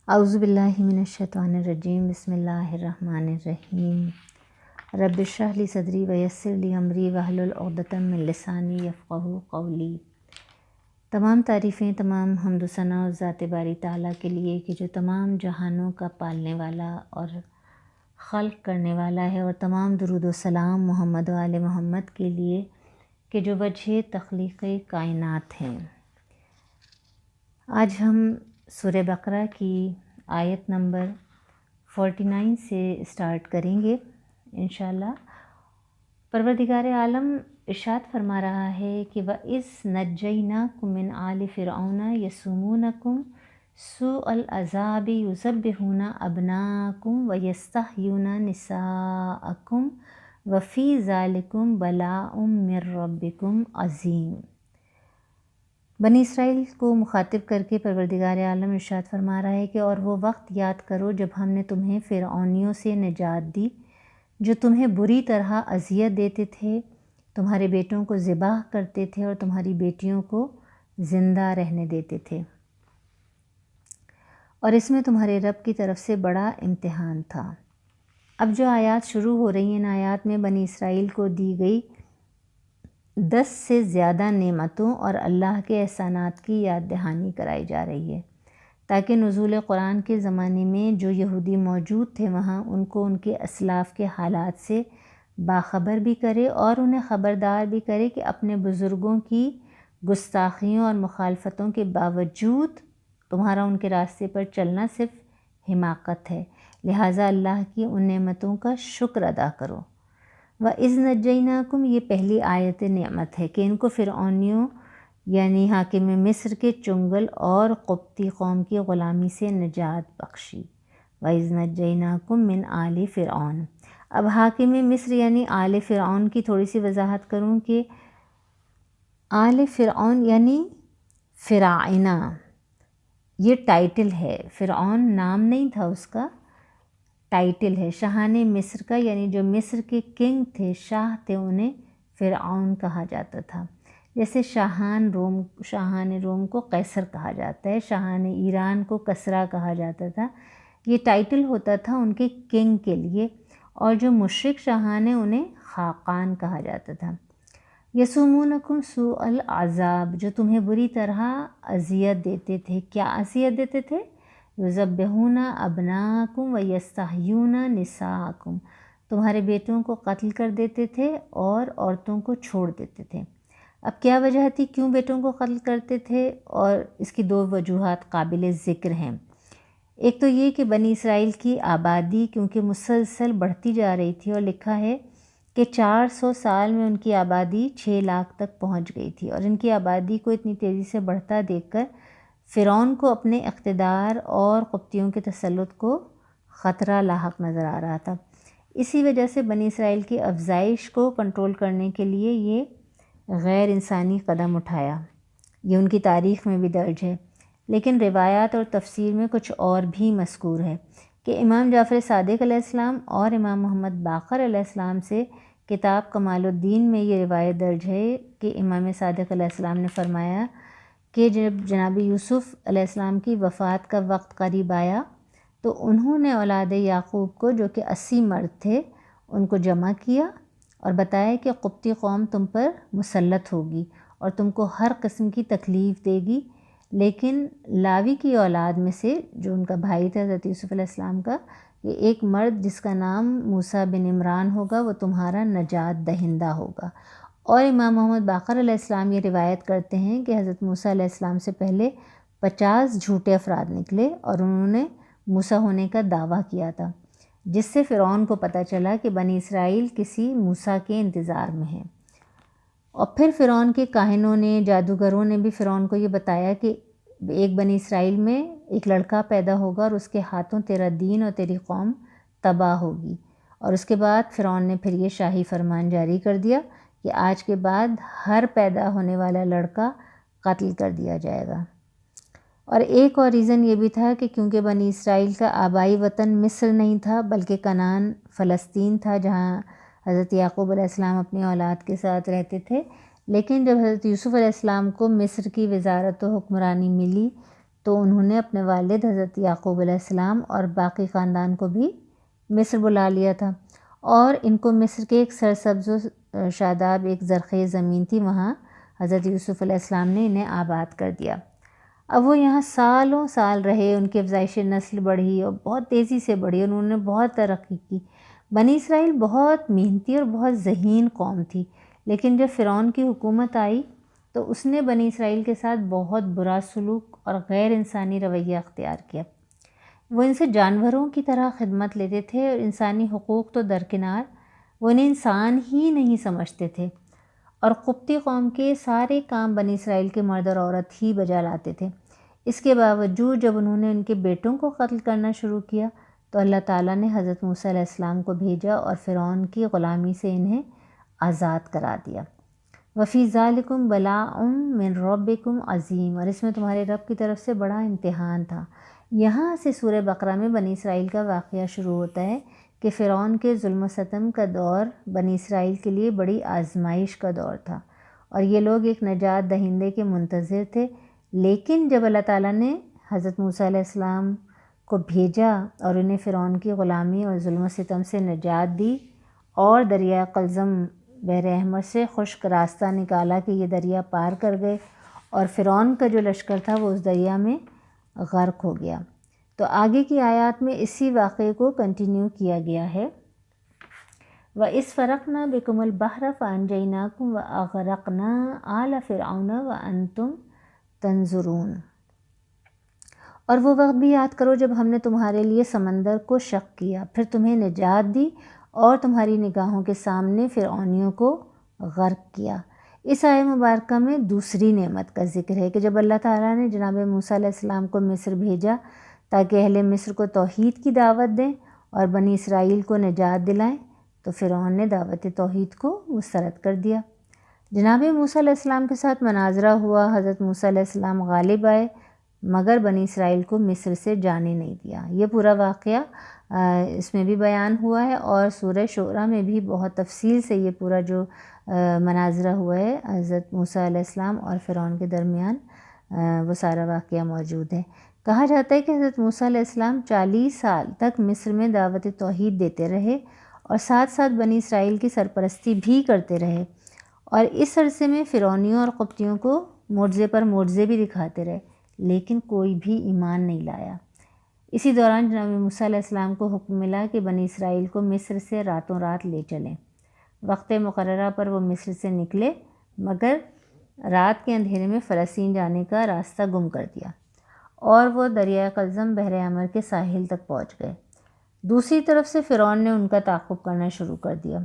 اعوذ باللہ من الشیطان الرجیم، بسم اللہ الرحمن الرحیم۔ رب اشرح لی صدری ویسر لی امری واحلل عقدۃ من لسانی یفقہوا قولی۔ تمام تعریفیں، تمام حمد و ثنا اس ذات باری تعالیٰ کے لیے کہ جو تمام جہانوں کا پالنے والا اور خلق کرنے والا ہے، اور تمام درود و سلام محمد و آل محمد کے لیے کہ جو وجہ تخلیق کائنات ہیں۔ آج ہم سورہ بقرہ کی آیت نمبر 49 سے اسٹارٹ کریں گے انشاءاللہ۔ پروردگار عالم ارشاد فرما رہا ہے کہ وَإِذْ نَجَّيْنَاكُمْ مِنْ آلِ فِرْعَوْنَ يَسُومُونَكُمْ سُوءَ الْعَذَابِ يُذَبِّحُونَ أَبْنَاءَكُمْ وَيَسْتَحْيُونَ نِسَاءَكُمْ وَفِي ذَلِكُمْ بَلَاءٌ مِّن رَّبِّكُمْ عَظِيمٌ۔ بنی اسرائیل کو مخاطب کر کے پروردگار عالم ارشاد فرما رہا ہے کہ اور وہ وقت یاد کرو جب ہم نے تمہیں فرعونیوں سے نجات دی جو تمہیں بری طرح اذیت دیتے تھے، تمہارے بیٹوں کو ذبح کرتے تھے اور تمہاری بیٹیوں کو زندہ رہنے دیتے تھے، اور اس میں تمہارے رب کی طرف سے بڑا امتحان تھا۔ اب جو آیات شروع ہو رہی ہیں، ان آیات میں بنی اسرائیل کو دی گئی 10 سے زیادہ نعمتوں اور اللہ کے احسانات کی یاد دہانی کرائی جا رہی ہے، تاکہ نزول قرآن کے زمانے میں جو یہودی موجود تھے وہاں ان کو ان کے اسلاف کے حالات سے باخبر بھی کرے اور انہیں خبردار بھی کرے کہ اپنے بزرگوں کی گستاخیوں اور مخالفتوں کے باوجود تمہارا ان کے راستے پر چلنا صرف حماقت ہے، لہٰذا اللہ کی ان نعمتوں کا شکر ادا کرو۔ وَإِذْ نَجَّيْنَاكُمْ، یہ پہلی آیت نعمت ہے کہ ان کو فرعونیوں یعنی حاکم مصر کے چنگل اور قبطی قوم کی غلامی سے نجات بخشی۔ وَإِذْ نَجَّيْنَاكُمْ مِنْ آلِ فرعون۔ اب حاکم مصر یعنی آل فرعون کی تھوڑی سی وضاحت کروں کہ آل فرعون یعنی فراعنہ، یہ ٹائٹل ہے، فرعون نام نہیں تھا اس کا، ٹائٹل ہے شاہان مصر کا، یعنی جو مصر کے کنگ تھے، شاہ تھے، انہیں فرعون کہا جاتا تھا۔ جیسے شاہان روم کو قیصر کہا جاتا ہے، شاہان ایران کو کسریٰ کہا جاتا تھا، یہ ٹائٹل ہوتا تھا ان کے کنگ کے لیے، اور جو مشرک شاہان ہیں انہیں خاقان کہا جاتا تھا۔ یسومونکم سوء العذاب، جو تمہیں بری طرح اذیت دیتے تھے۔ کیا اذیت دیتے تھے؟ یذبحون ابناءکم ویستحیون نساءکم، تمہارے بیٹوں کو قتل کر دیتے تھے اور عورتوں کو چھوڑ دیتے تھے۔ اب کیا وجہ تھی کیوں بیٹوں کو قتل کرتے تھے؟ اور اس کی 2 وجوہات قابل ذکر ہیں۔ ایک تو یہ کہ بنی اسرائیل کی آبادی کیونکہ مسلسل بڑھتی جا رہی تھی، اور لکھا ہے کہ 400 سال میں ان کی آبادی 6 لاکھ تک پہنچ گئی تھی، اور ان کی آبادی کو اتنی تیزی سے بڑھتا دیکھ کر فرعون کو اپنے اقتدار اور قبطیوں کے تسلط کو خطرہ لاحق نظر آ رہا تھا۔ اسی وجہ سے بنی اسرائیل کی افزائش کو کنٹرول کرنے کے لیے یہ غیر انسانی قدم اٹھایا۔ یہ ان کی تاریخ میں بھی درج ہے، لیکن روایات اور تفسیر میں کچھ اور بھی مذکور ہے کہ امام جعفر صادق علیہ السلام اور امام محمد باقر علیہ السلام سے کتاب کمال الدین میں یہ روایت درج ہے کہ امام صادق علیہ السلام نے فرمایا کہ جب جناب یوسف علیہ السلام کی وفات کا وقت قریب آیا تو انہوں نے اولاد یعقوب کو جو کہ 80 مرد تھے ان کو جمع کیا اور بتایا کہ قبطی قوم تم پر مسلط ہوگی اور تم کو ہر قسم کی تکلیف دے گی، لیکن لاوی کی اولاد میں سے جو ان کا بھائی تھا حضرت یوسف علیہ السلام کا، یہ ایک مرد جس کا نام موسیٰ بن عمران ہوگا، وہ تمہارا نجات دہندہ ہوگا۔ اور امام محمد باقر علیہ السلام یہ روایت کرتے ہیں کہ حضرت موسیٰ علیہ السلام سے پہلے 50 جھوٹے افراد نکلے اور انہوں نے موسیٰ ہونے کا دعویٰ کیا تھا، جس سے فرعون کو پتہ چلا کہ بنی اسرائیل کسی موسیٰ کے انتظار میں ہیں۔ اور پھر فرعون کے کاہنوں نے، جادوگروں نے بھی فرعون کو یہ بتایا کہ ایک بنی اسرائیل میں ایک لڑکا پیدا ہوگا اور اس کے ہاتھوں تیرا دین اور تیری قوم تباہ ہوگی۔ اور اس کے بعد فرعون نے پھر یہ شاہی فرمان جاری کر دیا کہ آج کے بعد ہر پیدا ہونے والا لڑکا قتل کر دیا جائے گا۔ اور ایک اور ریزن یہ بھی تھا کہ کیونکہ بنی اسرائیل کا آبائی وطن مصر نہیں تھا بلکہ کنعان فلسطین تھا، جہاں حضرت یعقوب علیہ السلام اپنی اولاد کے ساتھ رہتے تھے، لیکن جب حضرت یوسف علیہ السلام کو مصر کی وزارت و حکمرانی ملی تو انہوں نے اپنے والد حضرت یعقوب علیہ السلام اور باقی خاندان کو بھی مصر بلا لیا تھا، اور ان کو مصر کے ایک سرسبز و شاداب ایک زرخیز زمین تھی، وہاں حضرت یوسف علیہ السلام نے انہیں آباد کر دیا۔ اب وہ یہاں سالوں سال رہے، ان کی افزائش نسل بڑھی اور بہت تیزی سے بڑھی، انہوں نے بہت ترقی کی۔ بنی اسرائیل بہت محنتی اور بہت ذہین قوم تھی، لیکن جب فرعون کی حکومت آئی تو اس نے بنی اسرائیل کے ساتھ بہت برا سلوک اور غیر انسانی رویہ اختیار کیا۔ وہ ان سے جانوروں کی طرح خدمت لیتے تھے اور انسانی حقوق تو درکنار، وہ انہیں انسان ہی نہیں سمجھتے تھے، اور قبطی قوم کے سارے کام بنی اسرائیل کے مرد اور عورت ہی بجا لاتے تھے۔ اس کے باوجود جب انہوں نے ان کے بیٹوں کو قتل کرنا شروع کیا تو اللہ تعالیٰ نے حضرت موسیٰ علیہ السلام کو بھیجا اور فرعون کی غلامی سے انہیں آزاد کرا دیا۔ وفی ذالکم بلاء من ربکم عظیم، اور اس میں تمہارے رب کی طرف سے بڑا امتحان تھا۔ یہاں سے سورہ بقرہ میں بنی اسرائیل کا واقعہ شروع ہوتا ہے کہ فرعون کے ظلم و ستم کا دور بنی اسرائیل کے لیے بڑی آزمائش کا دور تھا، اور یہ لوگ ایک نجات دہندے کے منتظر تھے۔ لیکن جب اللہ تعالیٰ نے حضرت موسیٰ علیہ السلام کو بھیجا اور انہیں فرعون کی غلامی اور ظلم و ستم سے نجات دی اور دریائے قلزم بحر احمر سے خشک راستہ نکالا کہ یہ دریا پار کر گئے، اور فرعون کا جو لشکر تھا وہ اس دریا میں غرق ہو گیا، تو آگے کی آیات میں اسی واقعے کو کنٹینیو کیا گیا ہے۔ وَإِذْ فَرَقْنَا بِكُمُ الْبَحْرَ فَأَنْجَيْنَاكُمْ وَأَغْرَقْنَا آلَ فِرْعَوْنَ وَأَنْتُمْ تنظرون، اور وہ وقت بھی یاد کرو جب ہم نے تمہارے لیے سمندر کو شق کیا، پھر تمہیں نجات دی اور تمہاری نگاہوں کے سامنے فرعونیوں کو غرق کیا۔ اس آیہ مبارکہ میں دوسری نعمت کا ذکر ہے کہ جب اللہ تعالیٰ نے جناب موسیٰ علیہ السلام کو مصر بھیجا تاکہ اہل مصر کو توحید کی دعوت دیں اور بنی اسرائیل کو نجات دلائیں، تو فرعون نے دعوت توحید کو مسترد کر دیا۔ جناب موسیٰ علیہ السلام کے ساتھ مناظرہ ہوا، حضرت موسیٰ علیہ السلام غالب آئے، مگر بنی اسرائیل کو مصر سے جانے نہیں دیا۔ یہ پورا واقعہ اس میں بھی بیان ہوا ہے، اور سورہ شعراء میں بھی بہت تفصیل سے یہ پورا جو مناظرہ ہوا ہے حضرت موسیٰ علیہ السلام اور فرعون کے درمیان، وہ سارا واقعہ موجود ہے۔ کہا جاتا ہے کہ حضرت موسیٰ علیہ السلام 40 سال تک مصر میں دعوت توحید دیتے رہے اور ساتھ ساتھ بنی اسرائیل کی سرپرستی بھی کرتے رہے، اور اس عرصے میں فرعونیوں اور قبطیوں کو معجزے پر معجزے بھی دکھاتے رہے، لیکن کوئی بھی ایمان نہیں لایا۔ اسی دوران جناب موسیٰ علیہ السلام کو حکم ملا کہ بنی اسرائیل کو مصر سے راتوں رات لے چلیں۔ وقت مقررہ پر وہ مصر سے نکلے، مگر رات کے اندھیرے میں فلسطین جانے کا راستہ گم کر دیا، اور وہ دریائے قلزم بحر احمر کے ساحل تک پہنچ گئے۔ دوسری طرف سے فرعون نے ان کا تعاقب کرنا شروع کر دیا،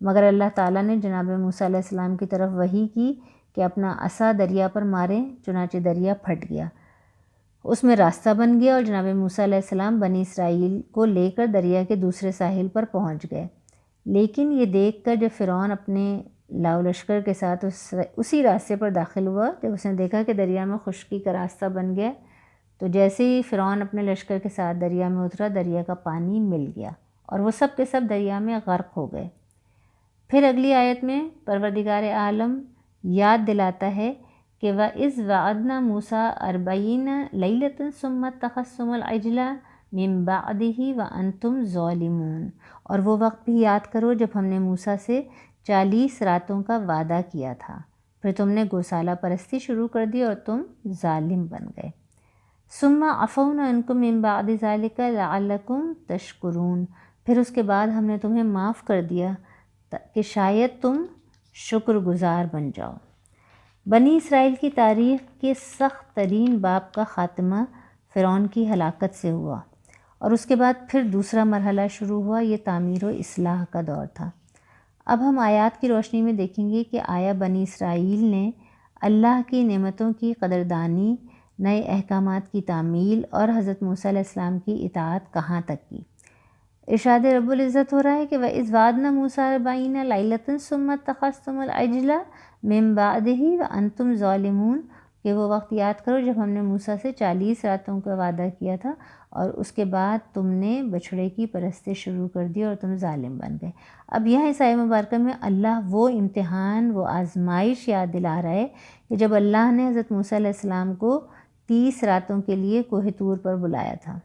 مگر اللہ تعالیٰ نے جناب موسیٰ علیہ السلام کی طرف وحی کی کہ اپنا عصا دریا پر ماریں، چنانچہ دریا پھٹ گیا، اس میں راستہ بن گیا، اور جناب موسیٰ علیہ السلام بنی اسرائیل کو لے کر دریا کے دوسرے ساحل پر پہنچ گئے۔ لیکن یہ دیکھ کر جب فرعون اپنے لاؤ لشکر کے ساتھ اسی راستے پر داخل ہوا، جب اس نے دیکھا کہ دریا میں خشکی کا راستہ بن گیا، تو جیسے ہی فرعون اپنے لشکر کے ساتھ دریا میں اترا، دریا کا پانی مل گیا اور وہ سب کے سب دریا میں غرق ہو گئے۔ پھر اگلی آیت میں پروردگار عالم یاد دلاتا ہے کہ وَإِذْ وَعَدْنَا مُوسَىٰ 40 لَيْلَةً ثُمَّ اتَّخَذْتُمُ الْعِجْلَ مِن بَعْدِهِ وَأَنْتُمْ ظَالِمُونَ، اور وہ وقت بھی یاد کرو جب ہم نے موسیٰ سے 40 راتوں کا وعدہ کیا تھا، پھر تم نے گوسالہ پرستی شروع کر دی اور تم ظالم بن گئے۔ ثُمَّ عَفَوْنَا عَنْكُم مِّن بَعْدِ ذَلِكَ لَعَلَّكُمْ تَشْكُرُونَ، پھر اس کے بعد ہم نے تمہیں معاف کر دیا کہ شاید تم شکر گزار بن جاؤ۔ بنی اسرائیل کی تاریخ کے سخت ترین باب کا خاتمہ فرعون کی ہلاکت سے ہوا، اور اس کے بعد پھر دوسرا مرحلہ شروع ہوا، یہ تعمیر و اصلاح کا دور تھا۔ اب ہم آیات کی روشنی میں دیکھیں گے کہ آیا بنی اسرائیل نے اللہ کی نعمتوں کی قدردانی، نئے احکامات کی تعمیل اور حضرت موسیٰ علیہ السلام کی اطاعت کہاں تک کی۔ ارشاد رب العزت ہو رہا ہے کہ وَإِذْ وَعَدْنَا مُوسَىٰ 40 لَيْلَةً ثُمَّ اتَّخَذْتُمُ الْعِجْلَ مِن بَعْدِهِ وَأَنْتُمْ ظَالِمُونَ، کہ وہ وقت یاد کرو جب ہم نے موسیٰ سے 40 راتوں کا وعدہ کیا تھا اور اس کے بعد تم نے بچھڑے کی پرستی شروع کر دی اور تم ظالم بن گئے۔ اب یہاں اس آیہ مبارکہ میں اللہ وہ امتحان، وہ آزمائش یاد دلا رہا ہے کہ جب اللہ نے حضرت موسیٰ علیہ السلام کو 30 راتوں کے لیے کوہ طور پر بلایا تھا،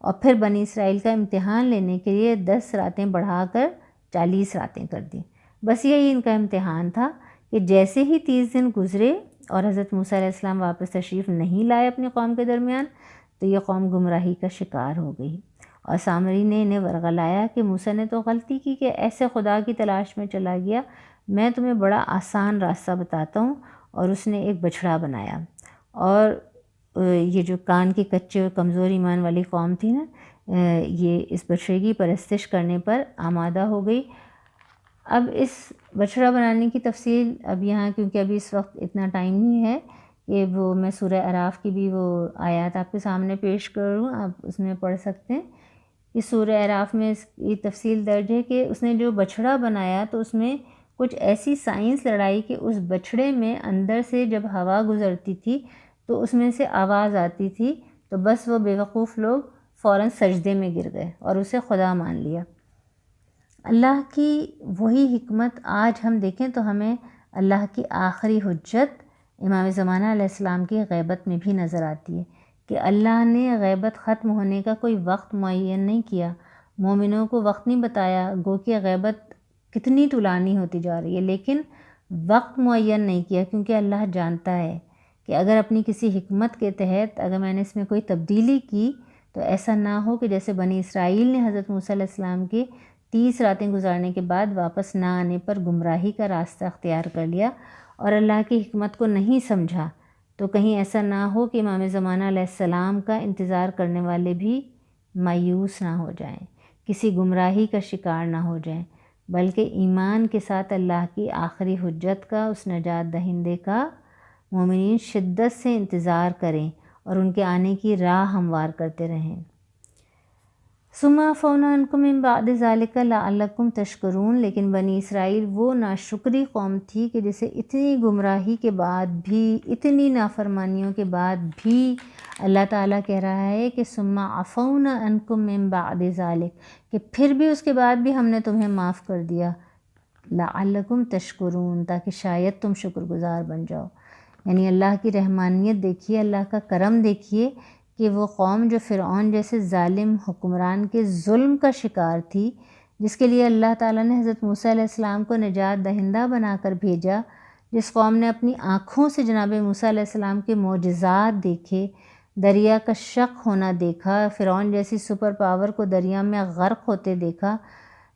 اور پھر بنی اسرائیل کا امتحان لینے کے لیے 10 راتیں بڑھا کر 40 راتیں کر دیں۔ بس یہی ان کا امتحان تھا کہ جیسے ہی 30 دن گزرے اور حضرت موسیٰ علیہ السلام واپس تشریف نہیں لائے اپنی قوم کے درمیان، تو یہ قوم گمراہی کا شکار ہو گئی۔ اور سامری نے انہیں ورغلایا کہ موسیٰ نے تو غلطی کی کہ ایسے خدا کی تلاش میں چلا گیا، میں تمہیں بڑا آسان راستہ بتاتا ہوں۔ اور اس نے ایک بچھڑا بنایا، اور یہ جو کان کے کچے اور کمزور ایمان والی قوم تھی نا، یہ اس بچھڑے کی پرستش کرنے پر آمادہ ہو گئی۔ اب اس بچھڑا بنانے کی تفصیل اب یہاں، کیونکہ ابھی اس وقت اتنا ٹائم نہیں ہے کہ وہ میں سورہ اعراف کی بھی وہ آیات آپ کے سامنے پیش کروں، آپ اس میں پڑھ سکتے ہیں۔ اس سورہ اعراف میں اس کی تفصیل درج ہے کہ اس نے جو بچھڑا بنایا تو اس میں کچھ ایسی سائنس لڑائی کہ اس بچھڑے میں اندر سے جب ہوا گزرتی تھی تو اس میں سے آواز آتی تھی، تو بس وہ بیوقوف لوگ فوراً سجدے میں گر گئے اور اسے خدا مان لیا۔ اللہ کی وہی حکمت آج ہم دیکھیں تو ہمیں اللہ کی آخری حجت امام زمانہ علیہ السلام کی غیبت میں بھی نظر آتی ہے کہ اللہ نے غیبت ختم ہونے کا کوئی وقت معین نہیں کیا، مومنوں کو وقت نہیں بتایا، گو کہ غیبت کتنی طولانی ہوتی جا رہی ہے، لیکن وقت معین نہیں کیا، کیونکہ اللہ جانتا ہے کہ اگر اپنی کسی حکمت کے تحت اگر میں نے اس میں کوئی تبدیلی کی تو ایسا نہ ہو کہ جیسے بنی اسرائیل نے حضرت موسیٰ علیہ السلام کے 30 راتیں گزارنے کے بعد واپس نہ آنے پر گمراہی کا راستہ اختیار کر لیا اور اللہ کی حکمت کو نہیں سمجھا، تو کہیں ایسا نہ ہو کہ امام زمانہ علیہ السلام کا انتظار کرنے والے بھی مایوس نہ ہو جائیں، کسی گمراہی کا شکار نہ ہو جائیں، بلکہ ایمان کے ساتھ اللہ کی آخری حجت کا، اس نجات دہندے کا مومنین شدت سے انتظار کریں اور ان کے آنے کی راہ ہموار کرتے رہیں۔ ثم عفونا عنکم من بعد ذلک لعلکم تشکرون، لیکن بنی اسرائیل وہ ناشکری قوم تھی کہ جسے اتنی گمراہی کے بعد بھی، اتنی نافرمانیوں کے بعد بھی اللہ تعالیٰ کہہ رہا ہے کہ ثم عفونا عنکم من بعد ذلک، کہ پھر بھی اس کے بعد بھی ہم نے تمہیں معاف کر دیا، لعلکم تشکرون، تاکہ شاید تم شکر گزار بن جاؤ۔ یعنی اللہ کی رحمانیت دیکھیے، اللہ کا کرم دیکھیے کہ وہ قوم جو فرعون جیسے ظالم حکمران کے ظلم کا شکار تھی، جس کے لیے اللہ تعالیٰ نے حضرت موسیٰ علیہ السلام کو نجات دہندہ بنا کر بھیجا، جس قوم نے اپنی آنکھوں سے جناب موسیٰ علیہ السلام کے معجزات دیکھے، دریا کا شق ہونا دیکھا، فرعون جیسی سپر پاور کو دریا میں غرق ہوتے دیکھا،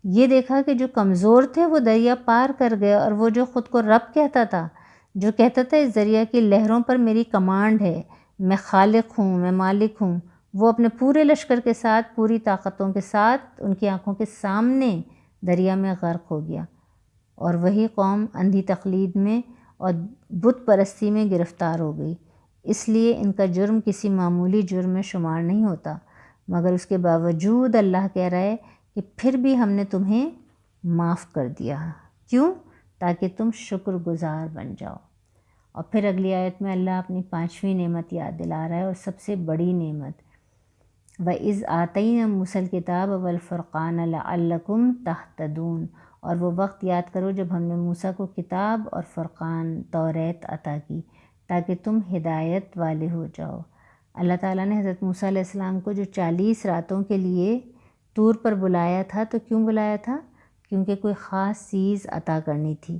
یہ دیکھا کہ جو کمزور تھے وہ دریا پار کر گئے، اور وہ جو خود کو رب کہتا تھا، جو کہتا تھا اس دریا کی لہروں پر میری کمانڈ ہے، میں خالق ہوں، میں مالک ہوں، وہ اپنے پورے لشکر کے ساتھ، پوری طاقتوں کے ساتھ ان کی آنکھوں کے سامنے دریا میں غرق ہو گیا۔ اور وہی قوم اندھی تقلید میں اور بت پرستی میں گرفتار ہو گئی، اس لیے ان کا جرم کسی معمولی جرم میں شمار نہیں ہوتا، مگر اس کے باوجود اللہ کہہ رہا ہے کہ پھر بھی ہم نے تمہیں معاف کر دیا، کیوں؟ تاکہ تم شکر گزار بن جاؤ۔ اور پھر اگلی آیت میں اللہ اپنی 5ویں نعمت یاد دلا رہا ہے، اور سب سے بڑی نعمت، وَإِذْ آتَيْنَا مُوسَى الْكِتَابَ وَالْفُرْقَانَ لَعَلَّكُمْ تَهْتَدُونَ، اور وہ وقت یاد کرو جب ہم نے موسیٰ کو کتاب اور فرقان توریت عطا کی تاکہ تم ہدایت والے ہو جاؤ۔ اللہ تعالیٰ نے حضرت موسیٰ علیہ السلام کو جو 40 راتوں کے لیے طور پر بلایا تھا، تو کیوں بلایا تھا؟ کیونکہ کوئی خاص چیز عطا کرنی تھی۔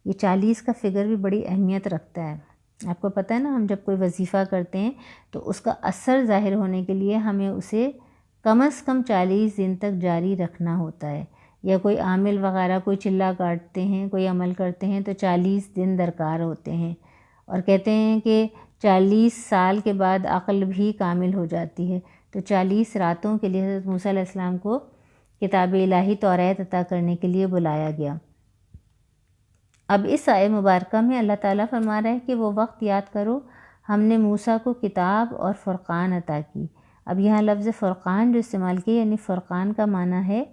یہ 40 کا فگر بھی بڑی اہمیت رکھتا ہے۔ آپ کو پتہ ہے نا، ہم جب کوئی وظیفہ کرتے ہیں تو اس کا اثر ظاہر ہونے کے لیے ہمیں اسے کم از کم 40 دن تک جاری رکھنا ہوتا ہے، یا کوئی عامل وغیرہ کوئی چلہ کاٹتے ہیں، کوئی عمل کرتے ہیں تو 40 دن درکار ہوتے ہیں، اور کہتے ہیں کہ 40 سال کے بعد عقل بھی کامل ہو جاتی ہے، تو 40 راتوں کے لیے حضرت موسیٰ علیہ السلام کو کتاب الہی توریت عطا کرنے کے لیے بلایا گیا۔ اب اس آیہ مبارکہ میں اللہ تعالیٰ فرما رہا ہے کہ وہ وقت یاد کرو ہم نے موسیٰ کو کتاب اور فرقان عطا کی۔ اب یہاں لفظ فرقان جو استعمال کی، یعنی فرقان کا معنی ہے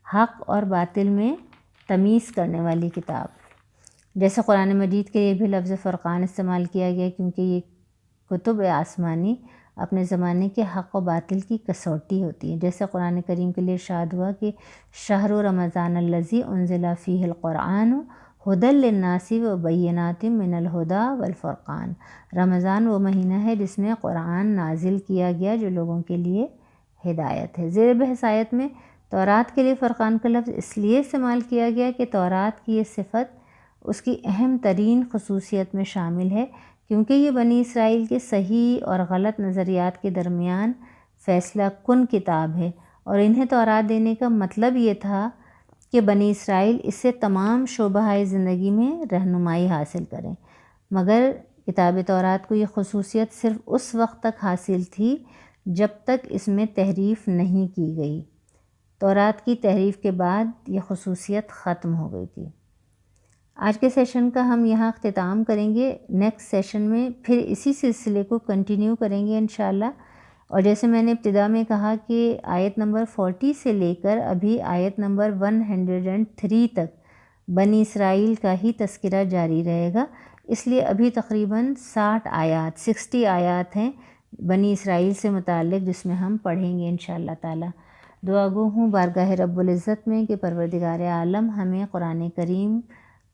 حق اور باطل میں تمیز کرنے والی کتاب، جیسے قرآن مجید کے لیے بھی لفظ فرقان استعمال کیا گیا، کیونکہ یہ کتب آسمانی اپنے زمانے کے حق و باطل کی کسوٹی ہوتی ہے، جیسے قرآن کریم کے لیے ارشاد ہوا کہ شہر رمضان الذی انزل فیہ القرآن ہدی للناس و بینات من الہدی والفرقان۔ رمضان وہ مہینہ ہے جس میں قرآن نازل کیا گیا جو لوگوں کے لیے ہدایت ہے۔ زیر بحث آیت میں تورات کے لیے فرقان کا لفظ اس لیے استعمال کیا گیا کہ تورات کی یہ صفت اس کی اہم ترین خصوصیت میں شامل ہے، کیونکہ یہ بنی اسرائیل کے صحیح اور غلط نظریات کے درمیان فیصلہ کن کتاب ہے، اور انہیں تورات دینے کا مطلب یہ تھا کہ بنی اسرائیل اس سے تمام شعبۂ زندگی میں رہنمائی حاصل کریں۔ مگر کتاب تورات کو یہ خصوصیت صرف اس وقت تک حاصل تھی جب تک اس میں تحریف نہیں کی گئی۔ تورات کی تحریف کے بعد یہ خصوصیت ختم ہو گئی تھی۔ آج کے سیشن کا ہم یہاں اختتام کریں گے۔ نیکسٹ سیشن میں پھر اسی سلسلے کو کنٹینیو کریں گے انشاءاللہ۔ اور جیسے میں نے ابتدا میں کہا کہ آیت نمبر 40 سے لے کر ابھی آیت نمبر 103 تک بنی اسرائیل کا ہی تذکرہ جاری رہے گا، اس لیے ابھی تقریباً 60 آیات ہیں بنی اسرائیل سے متعلق جس میں ہم پڑھیں گے انشاءاللہ تعالی۔ دعا گو ہوں بارگاہ رب العزت میں کہ پروردگار عالم ہمیں قرآن کریم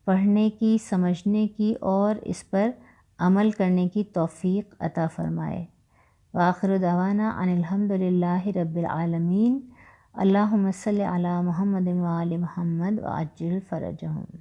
پڑھنے کی، سمجھنے کی اور اس پر عمل کرنے کی توفیق عطا فرمائے۔ وآخر دعوانا ان الحمد للہ رب العالمین۔ اللہم صلی علی محمد وآل محمد وعجل فرجہم۔